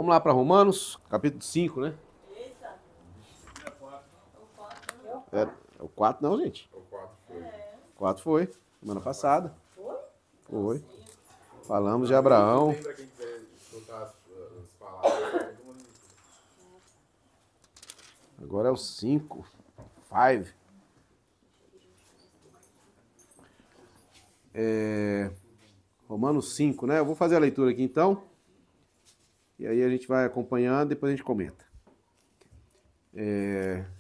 Vamos lá para Romanos, capítulo 5, né? Eita. É o 4 não, gente. O 4 foi. O 4 foi, semana passada. Foi? Foi. Falamos de Abraão. Pra quem quiser escutar as palavras. Agora é o 5. 5. Romanos 5, né? Eu vou fazer a leitura aqui então. E aí a gente vai acompanhando, depois a gente comenta.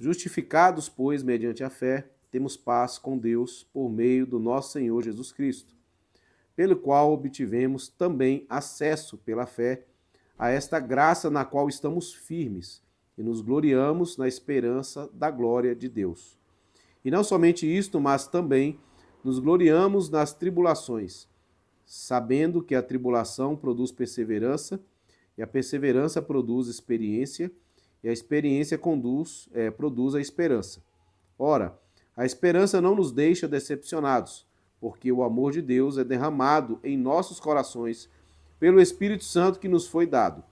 Justificados, pois, mediante a fé, temos paz com Deus por meio do nosso Senhor Jesus Cristo, pelo qual obtivemos também acesso pela fé a esta graça na qual estamos firmes e nos gloriamos na esperança da glória de Deus. E não somente isto, mas também nos gloriamos nas tribulações, sabendo que a tribulação produz perseverança, e a perseverança produz experiência, e a experiência produz a esperança. Ora, a esperança não nos deixa decepcionados, porque o amor de Deus é derramado em nossos corações pelo Espírito Santo que nos foi dado.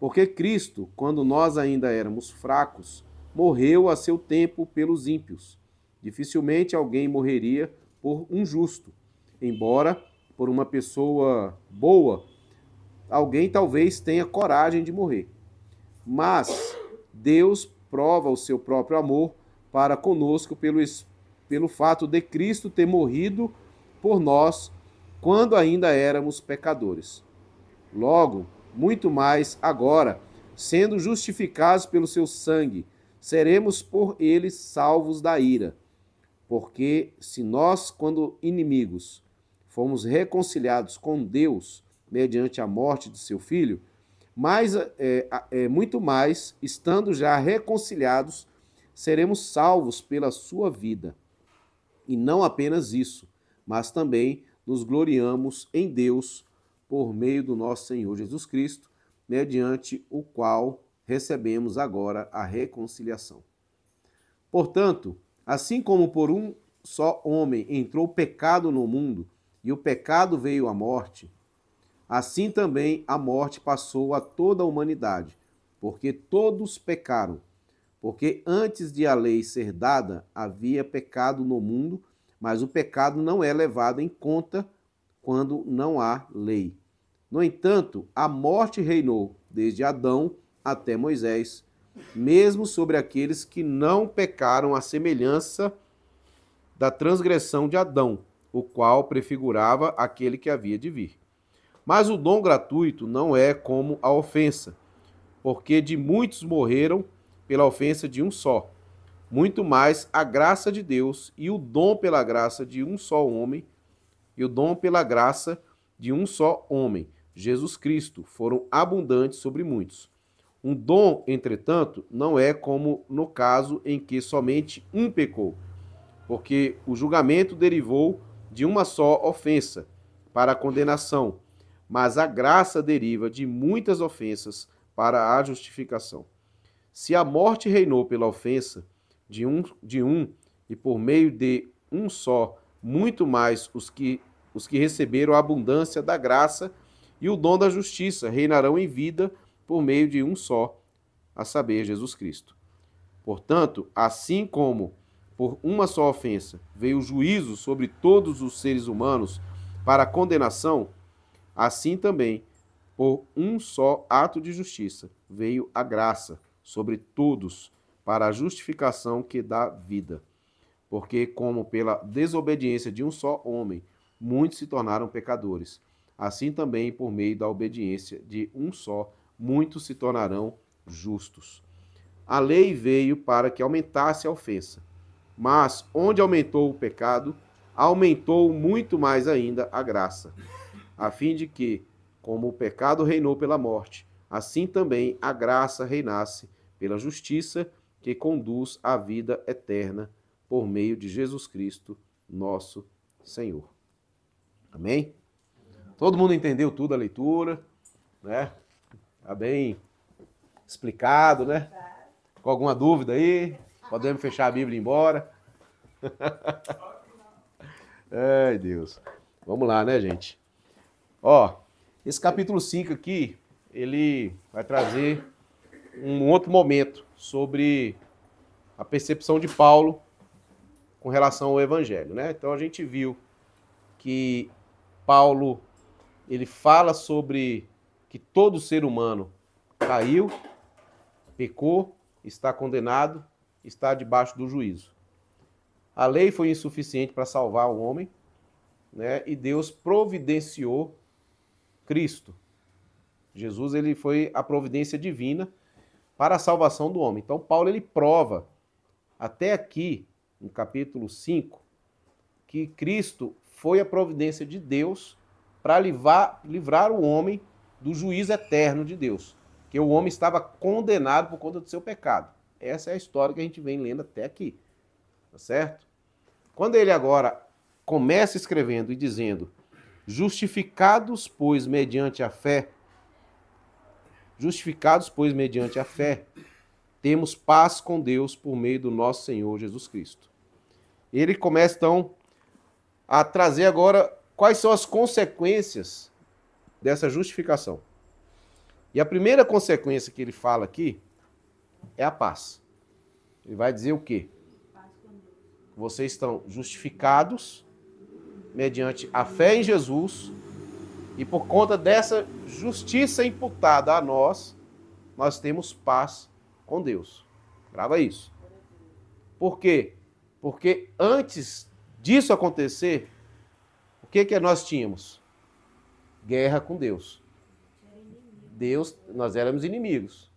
Porque Cristo, quando nós ainda éramos fracos, morreu a seu tempo pelos ímpios. Dificilmente alguém morreria por um justo, embora por uma pessoa boa, alguém talvez tenha coragem de morrer. Mas Deus prova o seu próprio amor para conosco pelo fato de Cristo ter morrido por nós quando ainda éramos pecadores. Logo, muito mais agora, sendo justificados pelo seu sangue, seremos por ele salvos da ira. Porque se nós, quando inimigos, fomos reconciliados com Deus mediante a morte de seu Filho, muito mais, estando já reconciliados, seremos salvos pela sua vida. E não apenas isso, mas também nos gloriamos em Deus por meio do nosso Senhor Jesus Cristo, mediante o qual recebemos agora a reconciliação. Portanto, assim como por um só homem entrou o pecado no mundo, e o pecado veio à morte, assim também a morte passou a toda a humanidade, porque todos pecaram. Porque antes de a lei ser dada, havia pecado no mundo, mas o pecado não é levado em conta quando não há lei. No entanto, a morte reinou desde Adão até Moisés, mesmo sobre aqueles que não pecaram à semelhança da transgressão de Adão, o qual prefigurava aquele que havia de vir. Mas o dom gratuito não é como a ofensa, porque de muitos morreram pela ofensa de um só. Muito mais a graça de Deus e o dom pela graça de um só homem, Jesus Cristo, foram abundantes sobre muitos. Um dom, entretanto, não é como no caso em que somente um pecou, porque o julgamento derivou de uma só ofensa para a condenação, mas a graça deriva de muitas ofensas para a justificação. Se a morte reinou pela ofensa de um e por meio de um só, muito mais os que receberam a abundância da graça e o dom da justiça reinarão em vida por meio de um só, a saber, Jesus Cristo. Portanto, assim como por uma só ofensa veio o juízo sobre todos os seres humanos para a condenação, assim também, por um só ato de justiça, veio a graça sobre todos para a justificação que dá vida. Porque, como pela desobediência de um só homem, muitos se tornaram pecadores, assim também, por meio da obediência de um só, muitos se tornarão justos. A lei veio para que aumentasse a ofensa, mas onde aumentou o pecado, aumentou muito mais ainda a graça, a fim de que, como o pecado reinou pela morte, assim também a graça reinasse pela justiça que conduz à vida eterna por meio de Jesus Cristo, nosso Senhor. Amém? Todo mundo entendeu tudo a leitura, né? Tá bem explicado, né? Com alguma dúvida aí? Podemos fechar a Bíblia e ir embora? Ai, Deus. Vamos lá, né, gente? Ó, esse capítulo 5 aqui, ele vai trazer um outro momento sobre a percepção de Paulo com relação ao evangelho, né? Então a gente viu que Paulo, ele fala sobre que todo ser humano caiu, pecou, está condenado, está debaixo do juízo. A lei foi insuficiente para salvar o homem, né? E Deus providenciou Cristo. Jesus, ele foi a providência divina para a salvação do homem. Então Paulo, ele prova até aqui, no capítulo 5, que Cristo foi a providência de Deus para livrar o homem do juízo eterno de Deus, que o homem estava condenado por conta do seu pecado. Essa é a história que a gente vem lendo até aqui, tá certo? Quando ele agora começa escrevendo e dizendo: justificados, pois, mediante a fé, temos paz com Deus por meio do nosso Senhor Jesus Cristo. Ele começa, então, a trazer agora quais são as consequências dessa justificação. E a primeira consequência que ele fala aqui é a paz. Ele vai dizer o quê? Vocês estão justificados mediante a fé em Jesus, e por conta dessa justiça imputada a nós, nós temos paz com Deus. Grava isso. Por quê? Porque antes disso acontecer, o que nós tínhamos? Guerra com Deus. Nós éramos inimigos.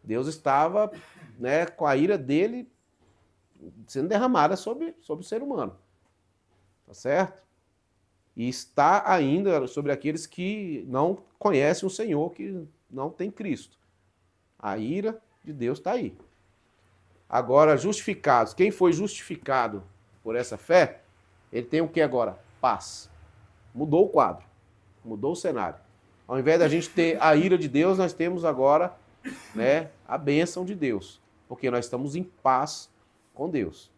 Deus estava, né, com a ira dele sendo derramada sobre o ser humano. Tá certo? E está ainda sobre aqueles que não conhecem o Senhor, que não tem Cristo. A ira de Deus está aí. Agora, justificados. Quem foi justificado por essa fé, ele tem o que agora? Paz. Mudou o quadro. Mudou o cenário. Ao invés da gente ter a ira de Deus, nós temos agora, né, a bênção de Deus. Porque nós estamos em paz com Deus.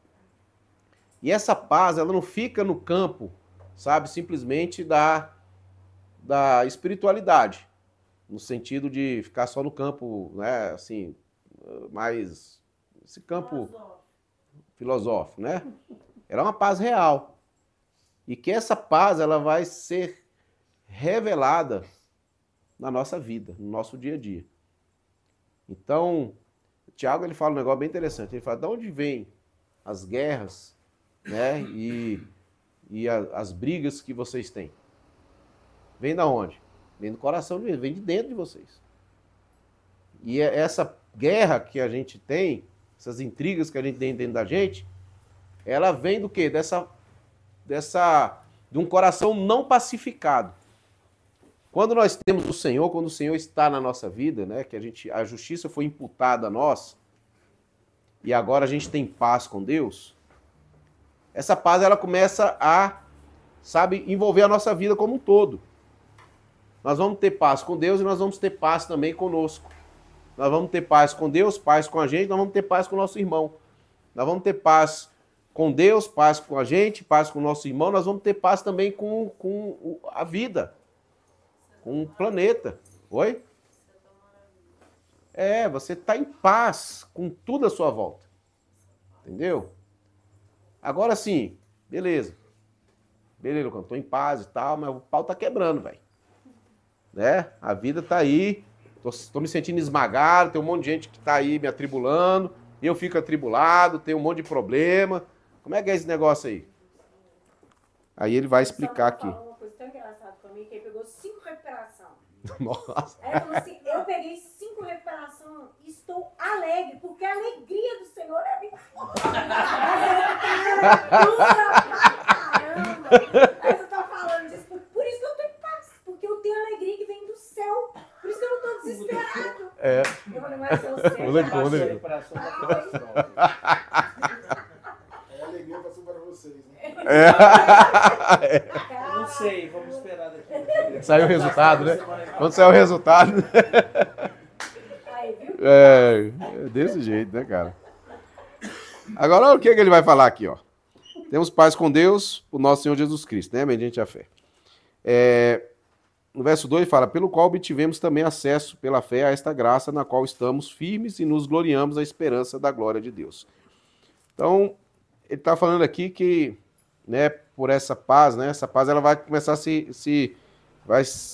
E essa paz, ela não fica no campo, sabe, simplesmente da espiritualidade. No sentido de ficar só no campo, né, assim, mais... esse campo filosófico, né? Ela é uma paz real. E que essa paz, ela vai ser revelada na nossa vida, no nosso dia a dia. Então, o Tiago, ele fala um negócio bem interessante. Ele fala: de onde vêm as guerras, né, e as brigas que vocês têm? Vem da onde? Vem do coração de vocês, vem de dentro de vocês. E essa guerra que a gente tem, essas intrigas que a gente tem dentro da gente, ela vem do quê? De um coração não pacificado. Quando nós temos o Senhor, quando o Senhor está na nossa vida, né, que a justiça foi imputada a nós, e agora a gente tem paz com Deus, essa paz, ela começa a, sabe, envolver a nossa vida como um todo. Nós vamos ter paz com Deus e nós vamos ter paz também conosco. Nós vamos ter paz com Deus, paz com a gente, nós vamos ter paz com o nosso irmão. Nós vamos ter paz com Deus, paz com a gente, paz com o nosso irmão, nós vamos ter paz também com a vida, com o planeta. Oi? Você está em paz com tudo à sua volta. Entendeu? Agora sim, beleza. Beleza, Lucão, estou em paz e tal, mas o pau tá quebrando, velho. Né? A vida tá aí, tô me sentindo esmagado, tem um monte de gente que tá aí me atribulando, eu fico atribulado, tem um monte de problema. Como é que é esse negócio aí? Aí ele vai explicar aqui. Uma coisa tão engraçada pra mim, que ele pegou 5 recuperações. Nossa. Aí ele falou assim: eu peguei 5 recuperações e estou alegre, porque a alegria do Senhor é minha força. Caramba! Aí você tá falando disso, por isso que eu tô em paz, porque eu tenho alegria que vem do céu, por isso que eu não tô desesperado. Eu falei: mas é o céu. É alegria passou para vocês, né? Eu não sei, vamos esperar daqui. Saiu o resultado, né? Quando sair o resultado. Aí, viu? É desse jeito, né, cara? Agora, olha o que ele vai falar aqui, ó. Temos paz com Deus, o nosso Senhor Jesus Cristo, né? Mediante a fé. no verso 2 fala, pelo qual obtivemos também acesso pela fé a esta graça na qual estamos firmes e nos gloriamos à esperança da glória de Deus. Então, ele está falando aqui que, né, por essa paz, né, essa paz ela vai começar a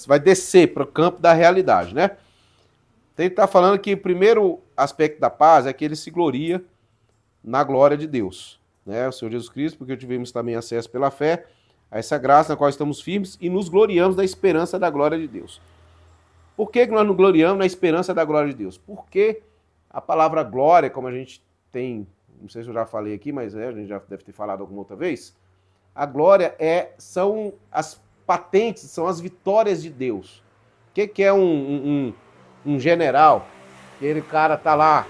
vai descer para o campo da realidade, né? Então, ele está falando que o primeiro aspecto da paz é que ele se gloria na glória de Deus, né? O Senhor Jesus Cristo, porque tivemos também acesso pela fé a essa graça na qual estamos firmes e nos gloriamos na esperança da glória de Deus. Por que nós nos gloriamos na esperança da glória de Deus? Porque a palavra glória, como a gente tem, não sei se eu já falei aqui, mas a gente já deve ter falado alguma outra vez, a glória são as patentes, são as vitórias de Deus. O que é um general? Aquele cara tá lá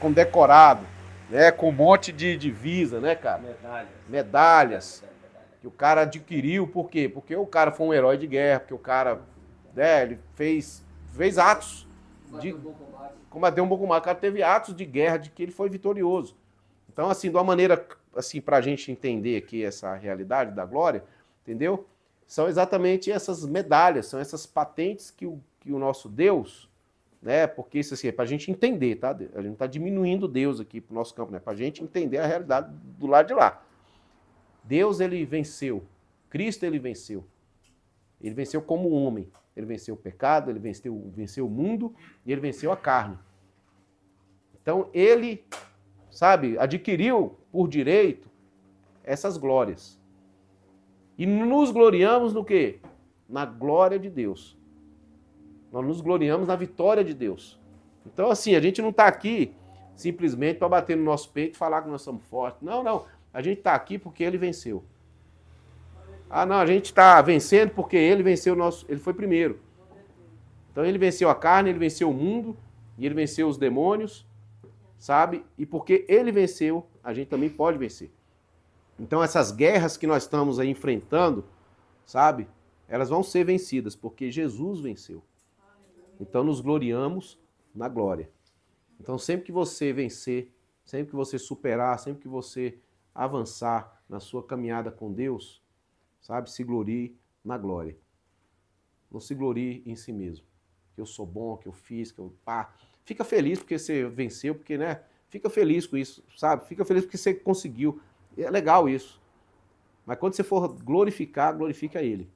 condecorado, né, com um monte de divisa, né, cara? Medalhas. Que o cara adquiriu, por quê? Porque o cara foi um herói de guerra, porque o cara, né, ele fez atos de combater um pouco mais. O cara teve atos de guerra, de que ele foi vitorioso. Então, assim, de uma maneira, assim, pra gente entender aqui essa realidade da glória, entendeu? São exatamente essas medalhas, são essas patentes que o nosso Deus, né, porque isso assim, é pra gente entender, tá? A gente não tá diminuindo Deus aqui pro nosso campo, né? Pra gente entender a realidade do lado de lá. Deus, ele venceu. Cristo, ele venceu. Ele venceu como homem. Ele venceu o pecado, ele venceu o mundo e ele venceu a carne. Então, ele, sabe, adquiriu por direito essas glórias. E nos gloriamos no quê? Na glória de Deus. Nós nos gloriamos na vitória de Deus. Então, assim, a gente não está aqui simplesmente para bater no nosso peito e falar que nós somos fortes. Não, não. A gente está aqui porque ele venceu. Ah, não, a gente está vencendo porque ele venceu ele foi primeiro. Então ele venceu a carne, ele venceu o mundo, e ele venceu os demônios, sabe? E porque ele venceu, a gente também pode vencer. Então essas guerras que nós estamos aí enfrentando, sabe? Elas vão ser vencidas, porque Jesus venceu. Então nos gloriamos na glória. Então sempre que você vencer, sempre que você superar, sempre que você avançar na sua caminhada com Deus, sabe? Se glorie na glória. Não se glorie em si mesmo. Que eu sou bom, que eu fiz, que eu... Fica feliz porque você venceu, porque, né? Fica feliz com isso, sabe? Fica feliz porque você conseguiu. É legal isso. Mas quando você for glorificar, glorifica Ele.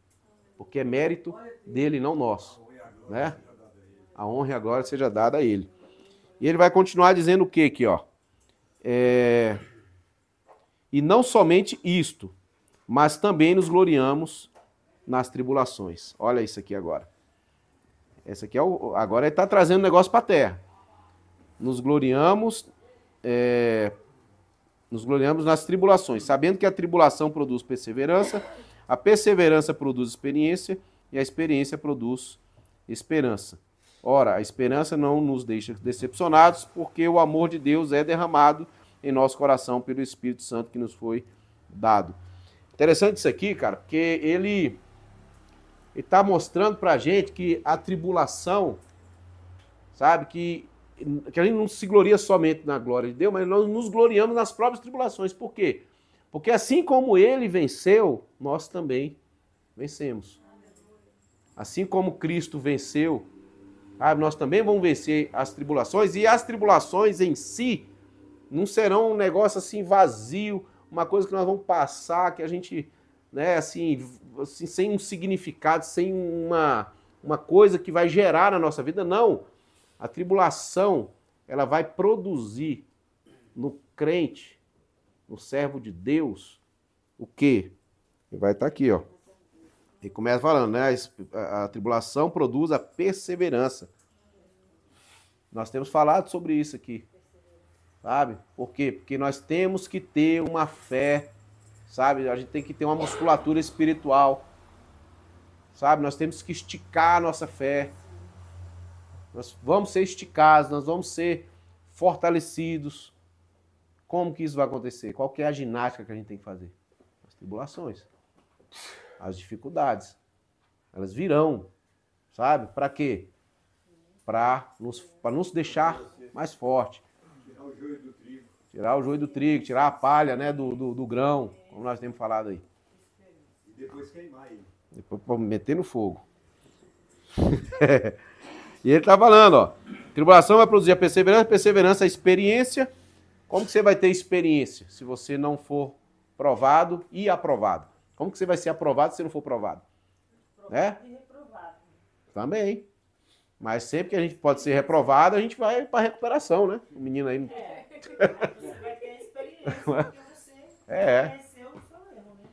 Porque é mérito dele, não nosso. Né? A honra e a glória seja dada a Ele. E ele vai continuar dizendo o quê aqui, ó? E não somente isto, mas também nos gloriamos nas tribulações. Olha isso aqui agora. Esse aqui agora ele está trazendo o negócio para a terra. Nos gloriamos nas tribulações, sabendo que a tribulação produz perseverança, a perseverança produz experiência e a experiência produz esperança. Ora, a esperança não nos deixa decepcionados, porque o amor de Deus é derramado em nosso coração pelo Espírito Santo que nos foi dado. Interessante isso aqui, cara, porque ele está mostrando pra gente que a tribulação, sabe, que a gente não se gloria somente na glória de Deus, mas nós nos gloriamos nas próprias tribulações. Por quê? Porque assim como ele venceu, nós também vencemos. Assim como Cristo venceu, sabe, nós também vamos vencer as tribulações, e as tribulações em si não serão um negócio assim vazio, uma coisa que nós vamos passar, que a gente, né, assim sem um significado, sem uma coisa que vai gerar na nossa vida. Não. A tribulação, ela vai produzir no crente, no servo de Deus, o quê? Ele vai estar aqui, ó. Ele começa falando, né? A tribulação produz a perseverança. Nós temos falado sobre isso aqui. Sabe? Por quê? Porque nós temos que ter uma fé, sabe? A gente tem que ter uma musculatura espiritual, sabe? Nós temos que esticar a nossa fé. Nós vamos ser esticados, nós vamos ser fortalecidos. Como que isso vai acontecer? Qual que é a ginástica que a gente tem que fazer? As tribulações, as dificuldades. Elas virão, sabe? Para quê? Para nos deixar mais forte. Tirar o joio do trigo, tirar a palha, né, do grão, como nós temos falado aí. E depois queimar ele. Depois meter no fogo. E ele está falando, ó, tribulação vai produzir a perseverança, a experiência. Como que você vai ter experiência se você não for provado e aprovado? Como que você vai ser aprovado se não for provado? Né? E reprovado. Também. Mas sempre que a gente pode ser reprovado, a gente vai para recuperação, né? O menino aí. Você vai ter a experiência, porque você conheceu o seu erro, né?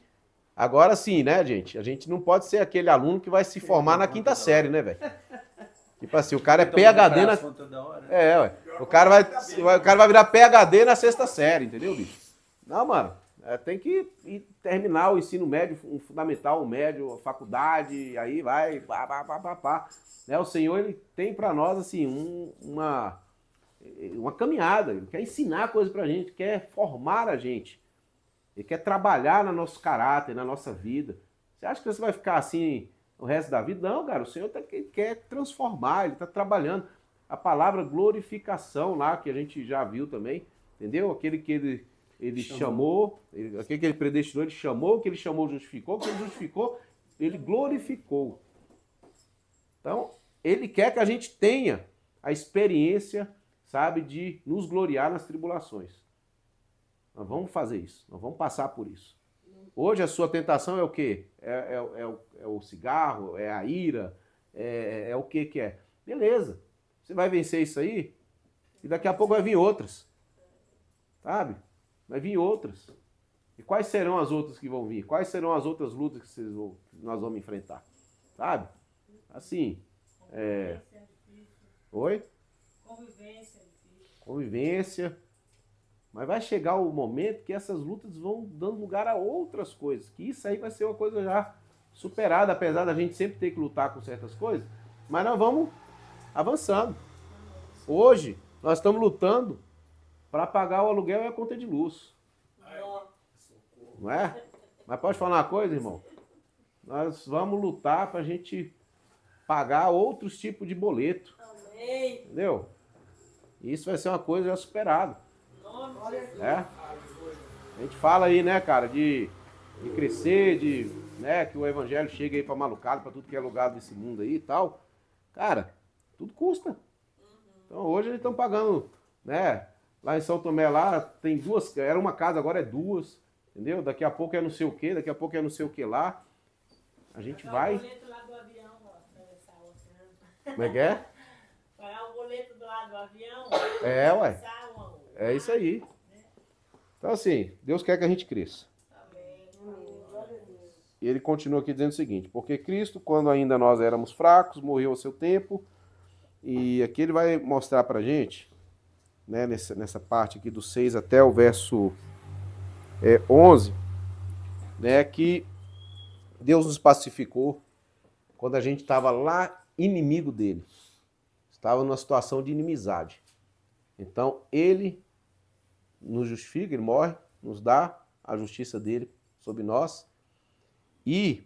Agora sim, né, gente? A gente não pode ser aquele aluno que vai se formar na quinta série, né, velho? Tipo assim, o cara é PhD na... ué. O cara vai virar PhD na sexta série, entendeu, bicho? Não, mano. Tem que terminar o ensino médio, o fundamental, o médio, a faculdade, aí vai, pá. Né? O Senhor, ele tem para nós, assim, uma caminhada. Ele quer ensinar coisas pra gente, quer formar a gente. Ele quer trabalhar no nosso caráter, na nossa vida. Você acha que você vai ficar assim o resto da vida? Não, cara, o Senhor quer transformar, ele está trabalhando. A palavra glorificação lá, que a gente já viu também, entendeu? Aquele que ele chamou, aquele que ele predestinou, ele chamou, o que ele chamou justificou, o que ele justificou, ele glorificou. Então, ele quer que a gente tenha a experiência, sabe, de nos gloriar nas tribulações. Nós vamos fazer isso, nós vamos passar por isso. Hoje a sua tentação é o quê? É o cigarro, é a ira, é o que que é? Beleza, você vai vencer isso aí e daqui a pouco vai vir outras, sabe? Vai vir outras. E quais serão as outras que vão vir? Quais serão as outras lutas que nós vamos enfrentar? Sabe? Assim, Convivência é difícil. Oi? Convivência é difícil. Convivência. Mas vai chegar o momento que essas lutas vão dando lugar a outras coisas. Que isso aí vai ser uma coisa já superada, apesar da gente sempre ter que lutar com certas coisas. Mas nós vamos avançando. Hoje, nós estamos lutando para pagar o aluguel e a conta de luz. Não é? Mas pode falar uma coisa, irmão? Nós vamos lutar para a gente pagar outros tipos de boleto. Amém. Entendeu? Isso vai ser uma coisa já superada. É? A gente fala aí, né, cara, de crescer, né, que o evangelho chegue aí pra malucado, pra tudo que é lugar desse mundo aí e tal. Cara, tudo custa. Então hoje eles estão pagando, né, lá em São Tomé lá, tem duas, era uma casa, agora é duas, entendeu? Daqui a pouco é não sei o que, daqui a pouco é não sei o que lá. A gente vai... O boleto lá do avião, Como é que é? pagar o boleto do lado do avião. É, ué. É isso aí. Então, assim, Deus quer que a gente cresça. E ele continua aqui dizendo o seguinte: porque Cristo, quando ainda nós éramos fracos, morreu ao seu tempo. E aqui ele vai mostrar pra gente, né, nessa parte aqui do 6 até o verso 11, né, que Deus nos pacificou quando a gente estava lá inimigo dele. Estava numa situação de inimizade. Então, ele nos justifica, ele morre, nos dá a justiça dele sobre nós. E,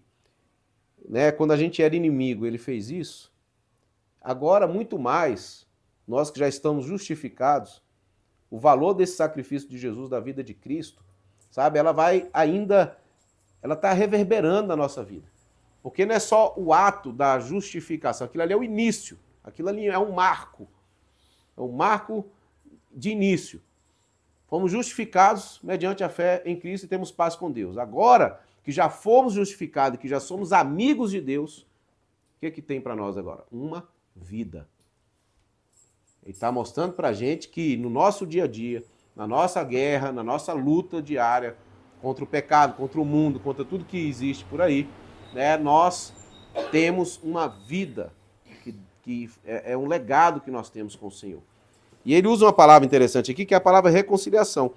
né, quando a gente era inimigo, ele fez isso. Agora, muito mais, nós que já estamos justificados, o valor desse sacrifício de Jesus, da vida de Cristo, sabe, ela está reverberando na nossa vida. Porque não é só o ato da justificação, aquilo ali é o início, aquilo ali é um marco de início. Fomos justificados mediante a fé em Cristo e temos paz com Deus. Agora que já fomos justificados, que já somos amigos de Deus, o que tem para nós agora? Uma vida. Ele está mostrando para a gente que no nosso dia a dia, na nossa guerra, na nossa luta diária contra o pecado, contra o mundo, contra tudo que existe por aí, né, nós temos uma vida que é um legado que nós temos com o Senhor. E ele usa uma palavra interessante aqui, que é a palavra reconciliação.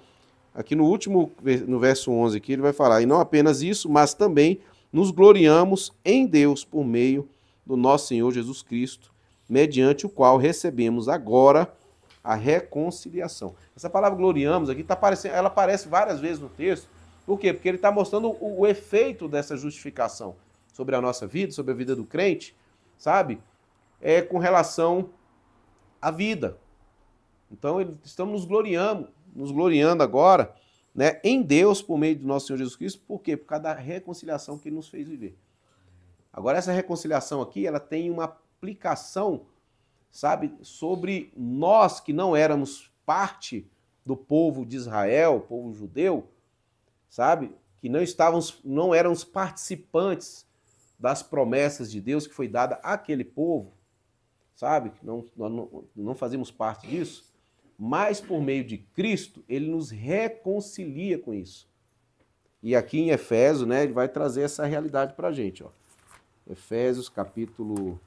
Aqui no verso 11, aqui, ele vai falar: e não apenas isso, mas também nos gloriamos em Deus por meio do nosso Senhor Jesus Cristo, mediante o qual recebemos agora a reconciliação. Essa palavra gloriamos aqui, ela aparece várias vezes no texto. Por quê? Porque ele está mostrando o efeito dessa justificação sobre a nossa vida, sobre a vida do crente, sabe? Com relação à vida. Então, estamos nos gloriando agora, né, em Deus por meio do nosso Senhor Jesus Cristo. Por quê? Por causa da reconciliação que ele nos fez viver. Agora, essa reconciliação aqui, ela tem uma aplicação, sabe, sobre nós que não éramos parte do povo de Israel, povo judeu, sabe, que não éramos participantes das promessas de Deus que foi dada àquele povo, sabe, que nós não fazíamos parte disso, mas por meio de Cristo, ele nos reconcilia com isso. E aqui em Efésios, né, ele vai trazer essa realidade para a gente, ó. Efésios capítulo,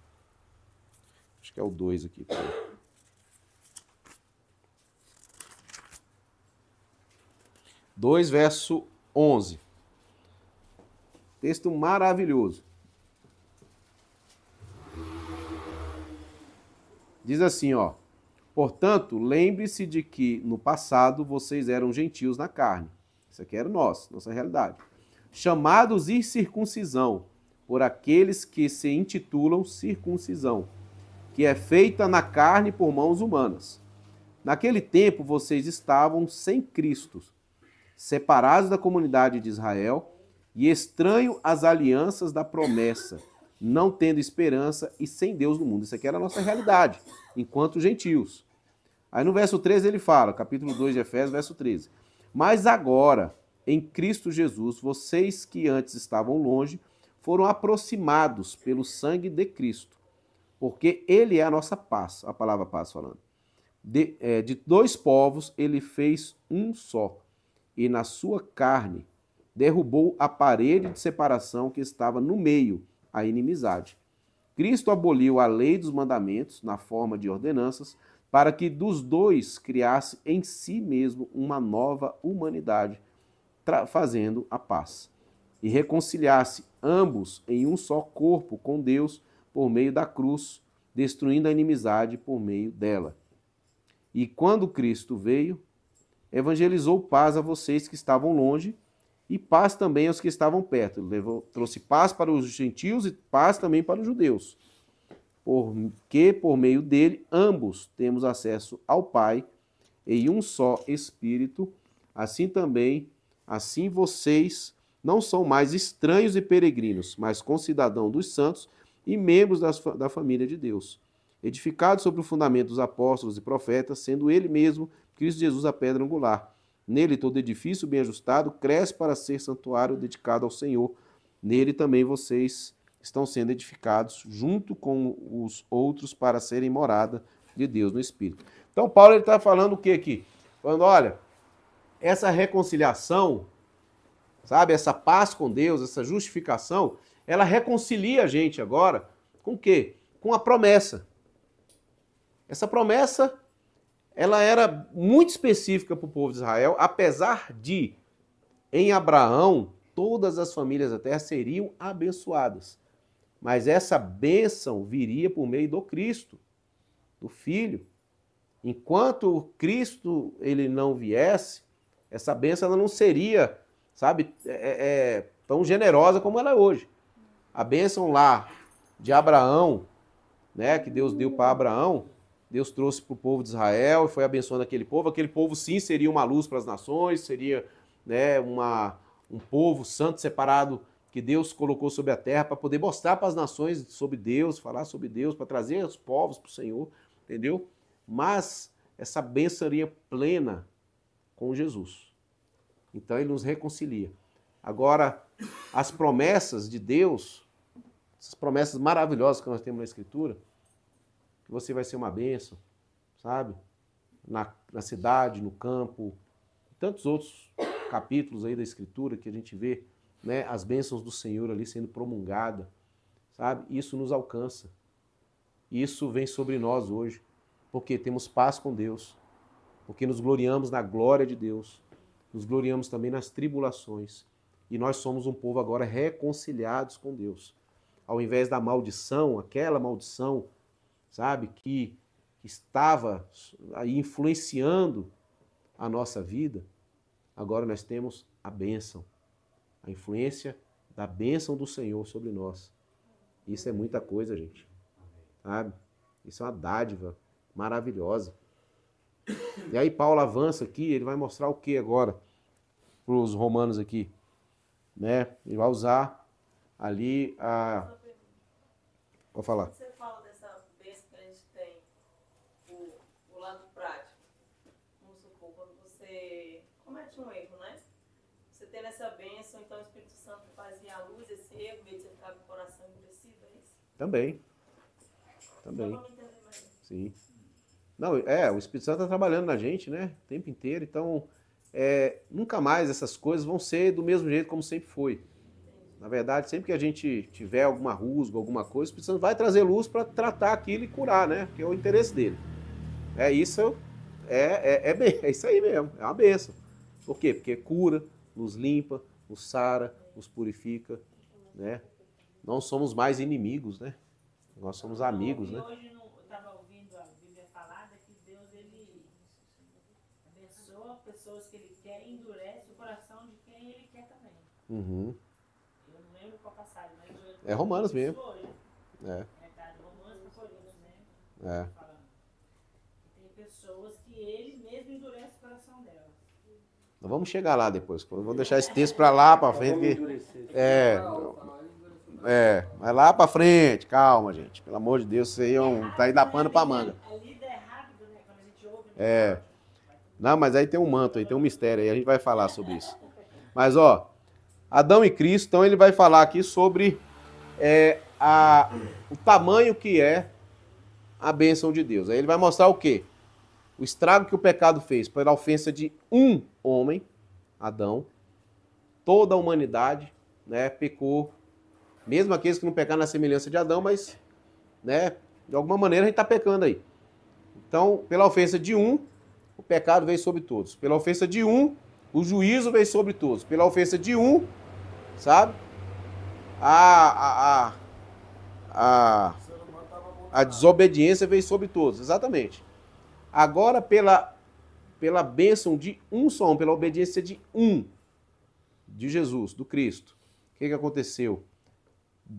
acho que é o 2 aqui. 2, verso 11. Texto maravilhoso. Diz assim, ó: portanto, lembre-se de que no passado vocês eram gentios na carne. Isso aqui era nossa realidade. Chamados incircuncisão por aqueles que se intitulam circuncisão, que é feita na carne por mãos humanas. Naquele tempo vocês estavam sem Cristo, separados da comunidade de Israel e estranho às alianças da promessa, não tendo esperança e sem Deus no mundo. Isso aqui era a nossa realidade, enquanto gentios. Aí no verso 13 ele fala, capítulo 2 de Efésios, verso 13. Mas agora, em Cristo Jesus, vocês que antes estavam longe, foram aproximados pelo sangue de Cristo, porque ele é a nossa paz, a palavra paz falando. De dois povos ele fez um só, e na sua carne derrubou a parede de separação que estava no meio, a inimizade. Cristo aboliu a lei dos mandamentos na forma de ordenanças, para que dos dois criasse em si mesmo uma nova humanidade, fazendo a paz, e reconciliasse ambos em um só corpo com Deus por meio da cruz, destruindo a inimizade por meio dela. E quando Cristo veio, evangelizou paz a vocês que estavam longe, e paz também aos que estavam perto. Ele trouxe paz para os gentios e paz também para os judeus. Porque por meio dele, ambos temos acesso ao Pai em um só Espírito. Assim vocês não são mais estranhos e peregrinos, mas concidadãos dos santos e membros da família de Deus, edificados sobre o fundamento dos apóstolos e profetas, sendo ele mesmo, Cristo Jesus, a pedra angular. Nele todo edifício bem ajustado cresce para ser santuário dedicado ao Senhor. Nele também vocês estão sendo edificados junto com os outros para serem morada de Deus no Espírito. Então Paulo está falando o que aqui? Falando, olha, essa reconciliação, sabe, essa paz com Deus, essa justificação, ela reconcilia a gente agora com o quê? Com a promessa. Essa promessa, ela era muito específica para o povo de Israel, apesar de, em Abraão, todas as famílias da terra seriam abençoadas. Mas essa bênção viria por meio do Cristo, do Filho. Enquanto Cristo ele não viesse, essa bênção ela não seria, sabe, tão generosa como ela é hoje. A bênção lá de Abraão, né, que Deus deu para Abraão, Deus trouxe para o povo de Israel e foi abençoando aquele povo sim seria uma luz para as nações, seria, né, um povo santo separado que Deus colocou sobre a terra para poder mostrar para as nações sobre Deus, falar sobre Deus, para trazer os povos para o Senhor, entendeu? Mas essa bênção seria plena com Jesus. Então ele nos reconcilia. Agora, as promessas de Deus, essas promessas maravilhosas que nós temos na Escritura, que você vai ser uma bênção, sabe? Na cidade, no campo, tantos outros capítulos aí da Escritura que a gente vê, né, as bênçãos do Senhor ali sendo promulgada, sabe? Isso nos alcança. Isso vem sobre nós hoje, porque temos paz com Deus, porque nos gloriamos na glória de Deus, nos gloriamos também nas tribulações, e nós somos um povo agora reconciliados com Deus. Ao invés da maldição, aquela maldição, sabe, que estava aí influenciando a nossa vida, agora nós temos a bênção, a influência da bênção do Senhor sobre nós. Isso é muita coisa, gente, sabe? Isso é uma dádiva maravilhosa. E aí Paulo avança aqui, ele vai mostrar o que agora para os romanos aqui, né? Ele vai usar ali a... Vou falar. Você fala dessa essa bênção, então o Espírito Santo fazia a luz, esse erro, meio de você ficar com o coração endurecido, é isso? Também. Só Também. pra me entender mais. Sim. Não, o Espírito Santo está trabalhando na gente, né? O tempo inteiro. Então, nunca mais essas coisas vão ser do mesmo jeito como sempre foi. Na verdade, sempre que a gente tiver alguma rusga, alguma coisa, o Espírito Santo vai trazer luz para tratar aquilo e curar, né? Porque é o interesse dele. É isso, é isso aí mesmo, é uma bênção. Por quê? Porque cura, nos limpa, nos sara, nos purifica, né? Não somos mais inimigos, né? Nós somos amigos, né? Hoje eu estava ouvindo a Bíblia falada que Deus ele abençoa pessoas que ele quer e endurece o coração de quem ele quer também. Uhum. Eu não lembro qual passagem, mas É Romanos mesmo. É de Romanos para Coríntios, né? É. Falando. Tem pessoas que ele mesmo endurece o coração delas. Nós vamos chegar lá depois. Vamos deixar esse texto para lá, para frente. Vai lá para frente. Calma, gente. Pelo amor de Deus, isso aí tá aí dá pano para manga. A lida é rápido, né? Quando a gente ouve. Não, mas aí tem um manto, aí tem um mistério, aí a gente vai falar sobre isso. Mas, ó, Adão e Cristo, então ele vai falar aqui sobre o tamanho que é a bênção de Deus. Aí ele vai mostrar o quê? O estrago que o pecado fez pela ofensa de um homem, Adão. Toda a humanidade, né, pecou. Mesmo aqueles que não pecaram na semelhança de Adão, mas, né, de alguma maneira a gente está pecando aí. Então, pela ofensa de um, o pecado veio sobre todos. Pela ofensa de um, o juízo veio sobre todos. Pela ofensa de um, sabe? A desobediência veio sobre todos, exatamente. Agora, pela bênção de um só, pela obediência de um, de Jesus, do Cristo, o que aconteceu?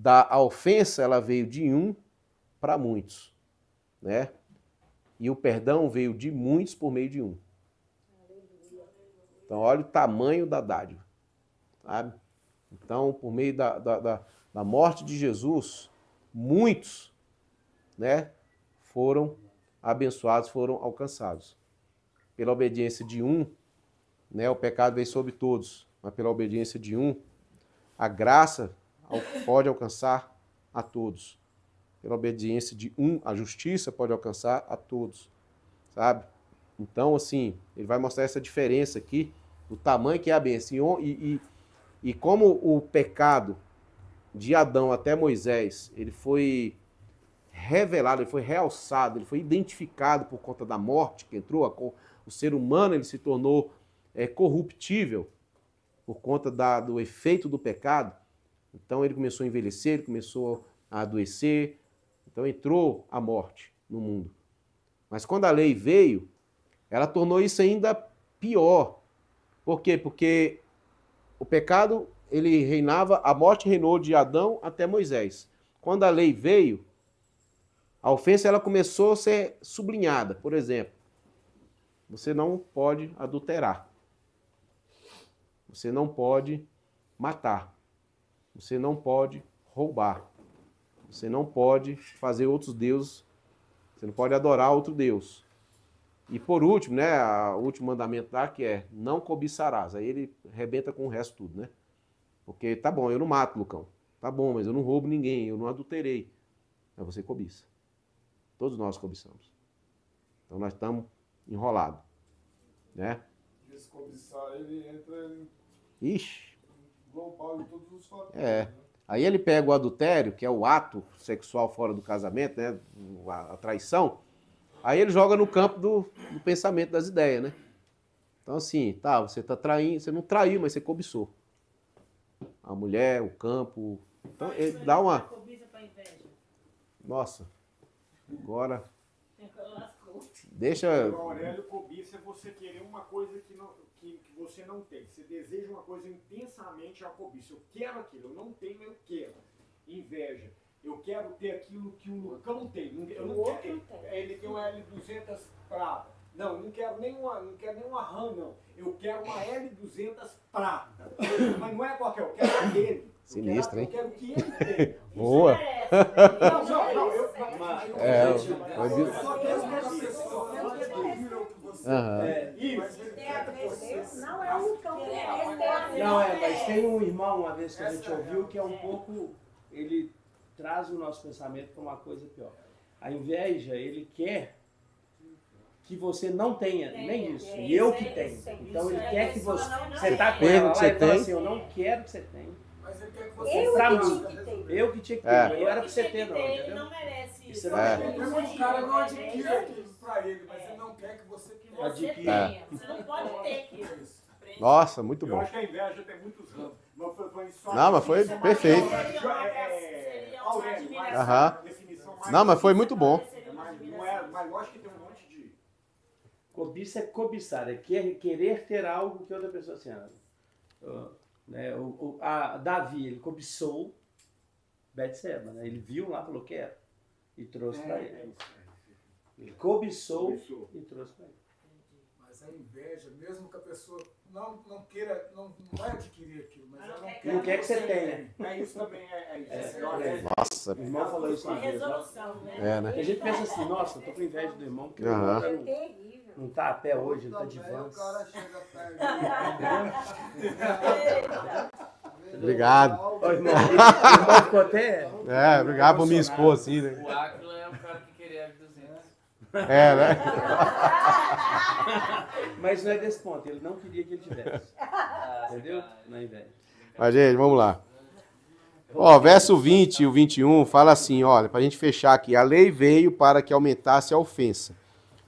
A ofensa, ela veio de um para muitos, né? E o perdão veio de muitos por meio de um. Então, olha o tamanho da dádiva, sabe? Então, por meio da morte de Jesus, muitos, né, foram abençoados, foram alcançados. Pela obediência de um, né, o pecado veio sobre todos, mas pela obediência de um, a graça pode alcançar a todos. Pela obediência de um, a justiça pode alcançar a todos, sabe? Então, assim, ele vai mostrar essa diferença aqui, do tamanho que é a bênção. E como o pecado de Adão até Moisés, ele foi revelado, ele foi realçado, ele foi identificado por conta da morte que entrou, o ser humano ele se tornou corruptível por conta do efeito do pecado. Então ele começou a envelhecer, ele começou a adoecer, então entrou a morte no mundo. Mas quando a lei veio, ela tornou isso ainda pior. Por quê? Porque o pecado, ele reinava, a morte reinou de Adão até Moisés. Quando a lei veio, a ofensa ela começou a ser sublinhada. Por exemplo, você não pode adulterar. Você não pode matar. Você não pode roubar. Você não pode fazer outros deuses. Você não pode adorar outro Deus. E por último, né, o último mandamento lá que é não cobiçarás. Aí ele arrebenta com o resto tudo, né? Porque tá bom, eu não mato, Lucão. Tá bom, mas eu não roubo ninguém, eu não adulterei. Mas você cobiça. Todos nós cobiçamos. Então nós estamos enrolados, né? Esse cobiçar, ele entra Ixi. global em todos os fatores. Né? Aí ele pega o adultério, que é o ato sexual fora do casamento, né? A traição. Aí ele joga no campo do pensamento, das ideias, né? Então assim, tá, você tá traindo, você não traiu, mas você cobiçou. A mulher, o campo. Então ele dá uma... Nossa, agora... Deixa... O Aurélio, cobiça é você querer uma coisa que você não tem. Você deseja uma coisa intensamente, a cobiça. Eu quero aquilo, eu não tenho, eu quero. Inveja. Eu quero ter aquilo que o Lucão tem. Eu não quero, ele tem uma L200 prata. Não, eu não quero nenhuma RAM, não. Eu quero uma L200 prata. Mas não é qualquer, eu quero a dele. Sinistro, hein? Eu quero o que ele tem. Boa! Não, eu... Só que as pessoas viram que você. Aham. Isso. Tem a ver Deus, não é o cão que merece, tem a ver. Não, mas tem um irmão, uma vez que a gente ouviu, que é um pouco, ele traz o nosso pensamento para uma coisa pior. A inveja, ele quer que você não tenha nem isso, e eu que tenho. Então ele quer que você tá com ela lá e fala assim, eu não quero que você tenha. Mas ele quer que você Eu pra que mim. tinha que ter. Eu que tinha que ter, É. não era pra você ter não, Ele entendeu? não merece isso. Você não É. quer. Tem muito cara que não adquire aquilo pra ele, mas ele não quer que você Você Adquire. tenha. Você não pode ter aquilo. Nossa, muito Eu bom. acho que a inveja tem muitos ramos. Não, mas foi perfeito. Aurélio, Aham. definição mais. Não, mas foi muito bom. Mas lógico que tem um monte de. Cobiça é cobiçar, é querer ter algo que outra pessoa assim, né? A Davi, ele cobiçou Betseba, né? Ele viu lá, falou, quero, e trouxe para ele. Ele cobiçou e trouxe para ele. Mas a inveja, mesmo que a pessoa não queira, não vai adquirir aquilo, mas ela Não quer que você tenha. É isso também, é isso. Nossa. O irmão falou isso uma vez. Ó. Resolução, né? É, né? A gente pensa assim, nossa, eu tô com inveja do irmão, porque Aham. o É irmão terrível. não tá a pé hoje, não tá de também, o vans. cara chega perto. Obrigado. Ó, irmão, o irmão ficou até... É, obrigado por me expor assim, né? O Áquila é o cara que queria F200. É, né? Mas não é desse ponto, ele não queria que ele tivesse. Entendeu? Na inveja. Mas, gente, vamos lá. Ó, verso 20 e o 21 fala assim, olha, pra gente fechar aqui. A lei veio para que aumentasse a ofensa.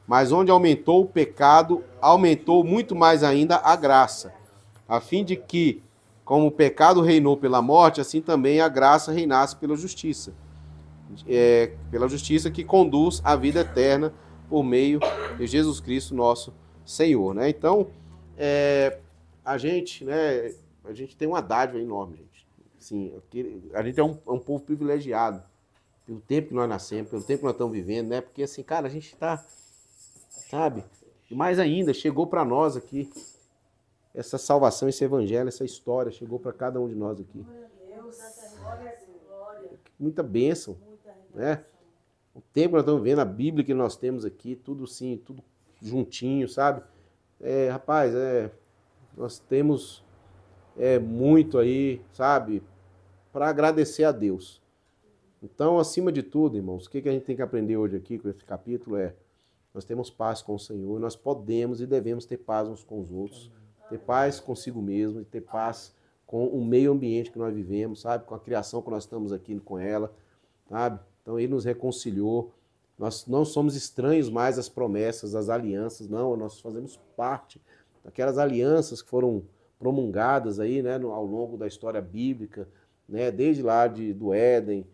Mas onde aumentou o pecado, aumentou muito mais ainda a graça. A fim de que, como o pecado reinou pela morte, assim também a graça reinasse pela justiça. Pela justiça que conduz à vida eterna por meio de Jesus Cristo, nosso Senhor, né? Então, a gente tem uma dádiva enorme, gente. Sim, a gente é um povo privilegiado pelo tempo que nós nascemos, pelo tempo que nós estamos vivendo, né? Porque assim, cara, a gente está, sabe? E mais ainda, chegou para nós aqui essa salvação, esse evangelho, essa história, chegou para cada um de nós aqui. Muita bênção, né? O tempo que nós estamos vendo, a Bíblia que nós temos aqui, tudo sim, tudo juntinho, sabe? Rapaz, nós temos muito aí, sabe? Para agradecer a Deus. Então, acima de tudo, irmãos, o que a gente tem que aprender hoje aqui com esse capítulo nós temos paz com o Senhor, nós podemos e devemos ter paz uns com os outros, ter paz consigo mesmo e ter paz com o meio ambiente que nós vivemos, sabe? Com a criação que nós estamos aqui com ela, sabe? Então ele nos reconciliou, nós não somos estranhos mais às promessas, às alianças, não, nós fazemos parte daquelas alianças que foram promulgadas aí, né, ao longo da história bíblica, né, desde lá do Éden,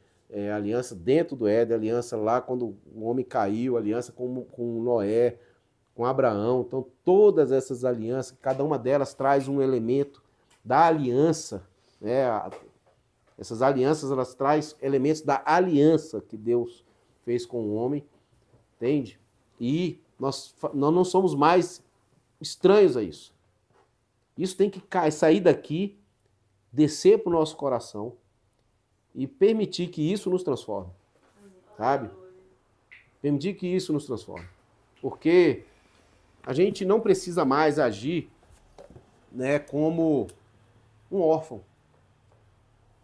aliança dentro do Éden, aliança lá quando o homem caiu, aliança com Noé, com Abraão. Então todas essas alianças, cada uma delas traz um elemento da aliança, né? Essas alianças, elas trazem elementos da aliança que Deus fez com o homem, entende? E nós não somos mais estranhos a isso. Isso tem que sair daqui, descer para o nosso coração e permitir que isso nos transforme, sabe? Permitir que isso nos transforme. Porque a gente não precisa mais agir, né, como um órfão.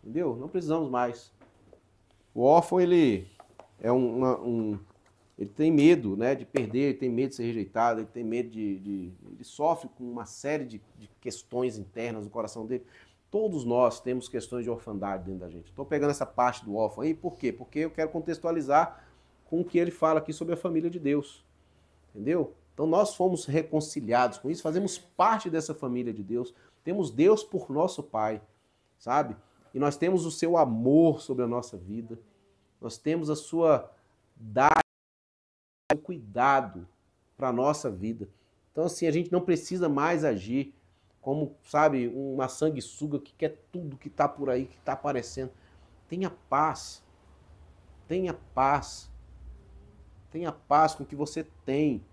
Entendeu? Não precisamos mais. O órfão, ele ele tem medo, né, de perder, ele tem medo de ser rejeitado, ele tem medo ele sofre com uma série de questões internas no coração dele. Todos nós temos questões de orfandade dentro da gente. Estou pegando essa parte do órfão aí, por quê? Porque eu quero contextualizar com o que ele fala aqui sobre a família de Deus. Entendeu? Então nós fomos reconciliados com isso, fazemos parte dessa família de Deus, temos Deus por nosso Pai, sabe? E nós temos o seu amor sobre a nossa vida, nós temos a sua dádiva, o cuidado para a nossa vida. Então assim, a gente não precisa mais agir como, sabe, uma sanguessuga que quer tudo que está por aí, que está aparecendo. Tenha paz. Tenha paz. Tenha paz com o que você tem.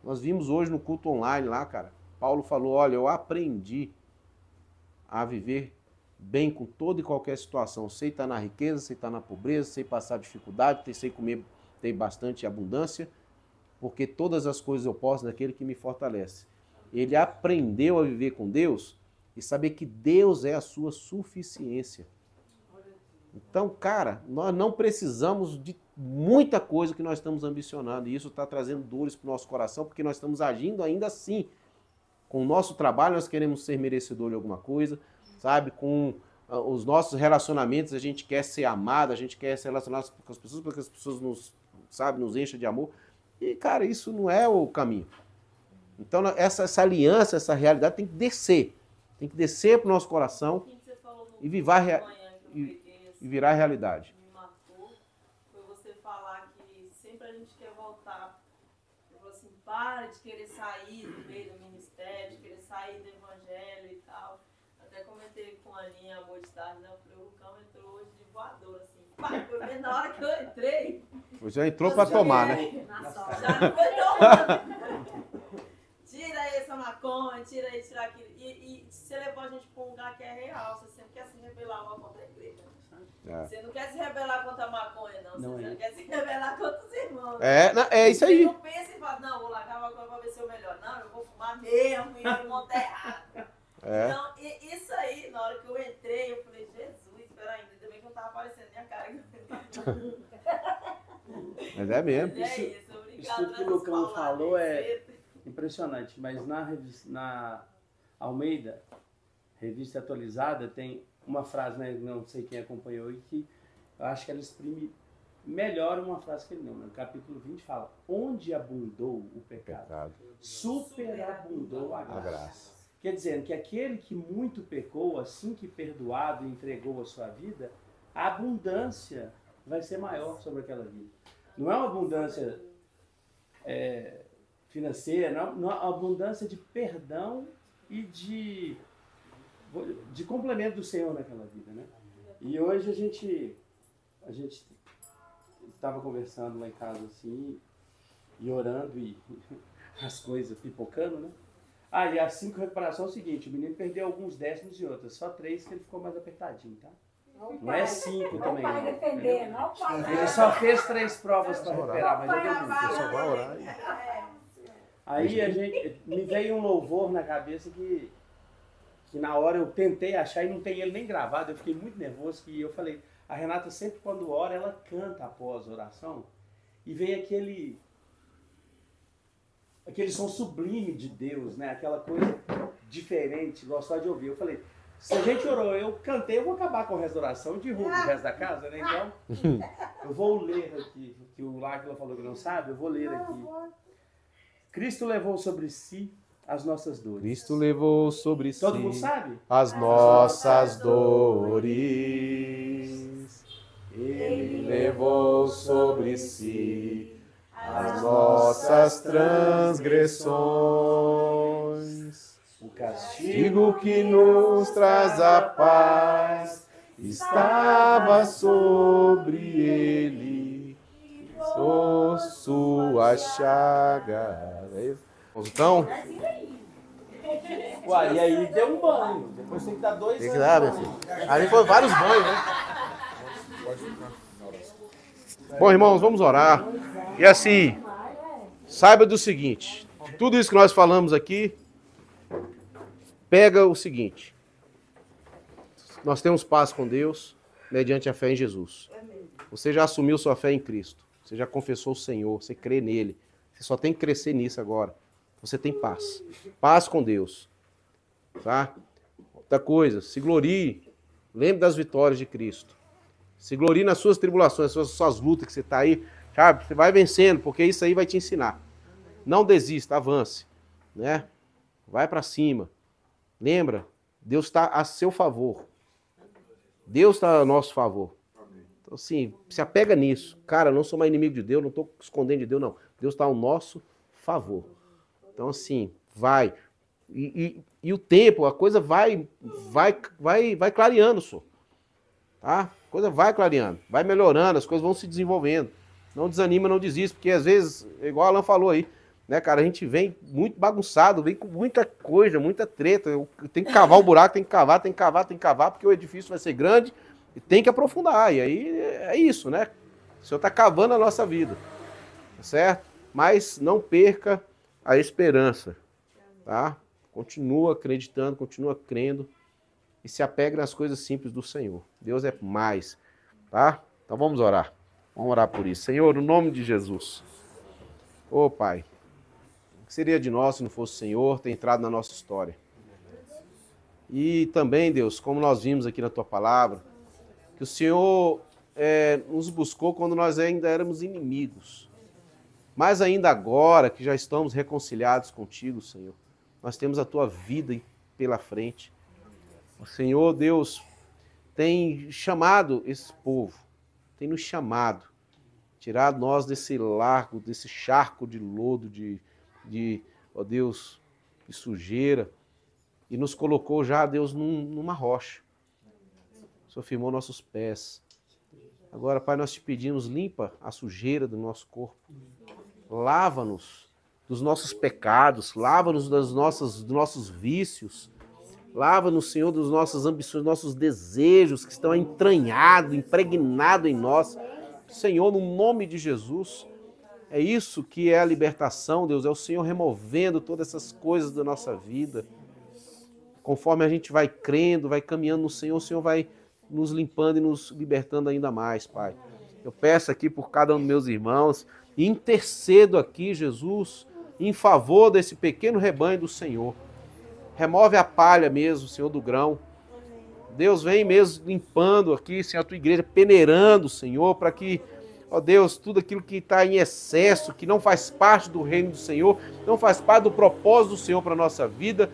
Nós vimos hoje no culto online lá, cara. Paulo falou, olha, eu aprendi a viver bem com toda e qualquer situação. Sei estar na riqueza, sei estar na pobreza, sei passar dificuldade, sei comer, ter bastante abundância. porque todas as coisas eu posso naquele que me fortalece. Ele aprendeu a viver com Deus e saber que Deus é a sua suficiência. Então, cara, nós não precisamos de muita coisa que nós estamos ambicionando, e isso está trazendo dores para o nosso coração, porque nós estamos agindo ainda assim. Com o nosso trabalho, nós queremos ser merecedor de alguma coisa, sabe? Com os nossos relacionamentos, a gente quer ser amado, a gente quer se relacionar com as pessoas, porque as pessoas nos enchem de amor. E, cara, isso não é o caminho. Então, essa aliança, essa realidade tem que descer. Tem que descer para o nosso coração e virar realidade. Me marcou foi você falar que sempre a gente quer voltar. Eu falei assim, para de querer sair do meio do ministério, de querer sair do evangelho e tal. Até comentei com a Aninha, amor de tarde, né? Eu falei, o Lucão entrou hoje de voador, assim. Pai, porque na hora que eu entrei... Você já entrou para tomar, né? Já não foi tomando. Tira aí essa maconha, tira aí, tira aquilo. E você levou a gente para um lugar que é real. Você sempre quer se rebelar contra a igreja. É. Você não quer se rebelar contra a maconha, não. Você quer se rebelar contra os irmãos. É isso aí. Você não pensa e fala, não, vou largar a maconha para ver se eu melhor. Não, eu vou fumar mesmo e eu montar errado. Então, isso aí, na hora que eu entrei, eu falei, Jesus, peraí, ainda bem que não tava aparecendo minha cara. Mas é mesmo. Isso, obrigado. Isso que o Lucão falou é impressionante, mas na Almeida, revista atualizada, tem uma frase, né, não sei quem acompanhou, e que eu acho que ela exprime melhor uma frase que ele não. No capítulo 20 fala, onde abundou o pecado. Superabundou a graça. Quer dizer, que aquele que muito pecou, assim que perdoado e entregou a sua vida, a abundância vai ser maior sobre aquela vida. Não é uma abundância financeira, não é uma abundância de perdão e de complemento do Senhor naquela vida, né? E hoje a gente estava conversando lá em casa assim, e orando e as coisas pipocando, né? E a 5 recuperação é o seguinte, o menino perdeu alguns décimos e outras, só 3 que ele ficou mais apertadinho, tá? Não é 5 também, não. Ele só fez 3 provas para recuperar, mas eu só vai orar. Aí me veio um louvor na cabeça que na hora eu tentei achar e não tem ele nem gravado, eu fiquei muito nervoso, que eu falei, a Renata sempre quando ora, ela canta após a oração, e vem aquele som sublime de Deus, né? Aquela coisa diferente, gostar de ouvir. Eu falei, se a gente orou, eu cantei, eu vou acabar com o resto da oração, derrubo o resto da casa, né? Então, eu vou ler aqui, que o Láquila falou que não sabe, eu vou ler aqui. Cristo levou sobre si as nossas dores. Cristo levou sobre si. Todo mundo sabe? As nossas dores. Ele levou sobre si as nossas transgressões. O castigo que nos traz a paz estava sobre ele. Por sua chaga. É isso? Então, e aí deu um banho. Depois tem que dar 2 tem que dar, meu filho. Ali foi vários banhos, né? Bom, irmãos, vamos orar. E assim, saiba do seguinte: de tudo isso que nós falamos aqui, pega o seguinte: nós temos paz com Deus mediante a fé em Jesus. Você já assumiu sua fé em Cristo. Você já confessou o Senhor, você crê nele. Você só tem que crescer nisso agora. Você tem paz. Paz com Deus. Tá? Outra coisa, se glorie. Lembre das vitórias de Cristo. Se glorie nas suas tribulações, nas suas lutas que você está aí. Sabe? Você vai vencendo, porque isso aí vai te ensinar. Não desista, avance. Né? Vai para cima. Lembra, Deus está a seu favor. Deus está a nosso favor. Então, assim, se apega nisso. Cara, eu não sou mais inimigo de Deus, não estou escondendo de Deus, não. Deus está ao nosso favor. Então, assim, vai. E o tempo, a coisa vai clareando, senhor. Tá? A coisa vai clareando, vai melhorando, as coisas vão se desenvolvendo. Não desanima, não desista, porque às vezes, igual o Alan falou aí, né, cara, a gente vem muito bagunçado, vem com muita coisa, muita treta. Tem que cavar o buraco, tem que cavar, porque o edifício vai ser grande e tem que aprofundar. E aí é isso, né? O Senhor está cavando a nossa vida. Tá certo? mas não perca a esperança, tá? Continua acreditando, continua crendo e se apegue nas coisas simples do Senhor. Deus é mais, tá? Então vamos orar. Vamos orar por isso. Senhor, no nome de Jesus. Ô Pai, o que seria de nós se não fosse o Senhor ter entrado na nossa história? E também, Deus, como nós vimos aqui na Tua Palavra, que o Senhor nos buscou quando nós ainda éramos inimigos. Mas ainda agora que já estamos reconciliados contigo, Senhor, nós temos a Tua vida pela frente. O Senhor, Deus, tem chamado esse povo, tem nos chamado, tirado nós desse largo, desse charco de lodo, ó Deus, de sujeira, e nos colocou já, Deus, numa rocha. O Senhor firmou nossos pés. Agora, Pai, nós te pedimos, limpa a sujeira do nosso corpo. Lava-nos dos nossos pecados, lava-nos dos nossos vícios, lava-nos, Senhor, das nossas ambições, dos nossos desejos que estão entranhados, impregnados em nós. Senhor, no nome de Jesus, é isso que é a libertação, Deus, é o Senhor removendo todas essas coisas da nossa vida. Conforme a gente vai crendo, vai caminhando no Senhor, o Senhor vai nos limpando e nos libertando ainda mais, Pai. Eu peço aqui por cada um dos meus irmãos e intercedo aqui, Jesus, em favor desse pequeno rebanho do Senhor. Remove a palha mesmo, Senhor, do grão. Deus, vem mesmo limpando aqui, Senhor, a tua igreja, peneirando, Senhor, para que, ó Deus, tudo aquilo que está em excesso, que não faz parte do reino do Senhor, não faz parte do propósito do Senhor para a nossa vida,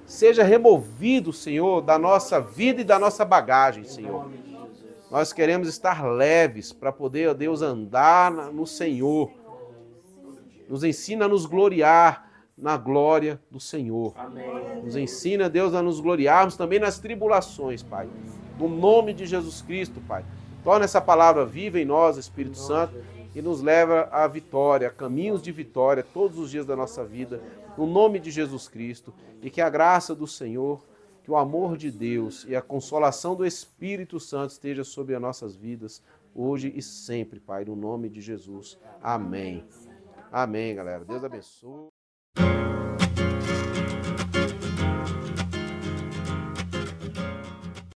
seja removido, Senhor, da nossa vida e da nossa bagagem, Senhor. Nós queremos estar leves para poder, ó Deus, andar no Senhor. Nos ensina a nos gloriar na glória do Senhor. Amém. Nos ensina, Deus, a nos gloriarmos também nas tribulações, Pai. No nome de Jesus Cristo, Pai. Torna essa palavra viva em nós, Espírito Santo, e nos leva à vitória, a caminhos de vitória todos os dias da nossa vida, no nome de Jesus Cristo. E que a graça do Senhor, que o amor de Deus e a consolação do Espírito Santo esteja sobre as nossas vidas, hoje e sempre, Pai, no nome de Jesus. Amém. Amém, galera. Deus abençoe.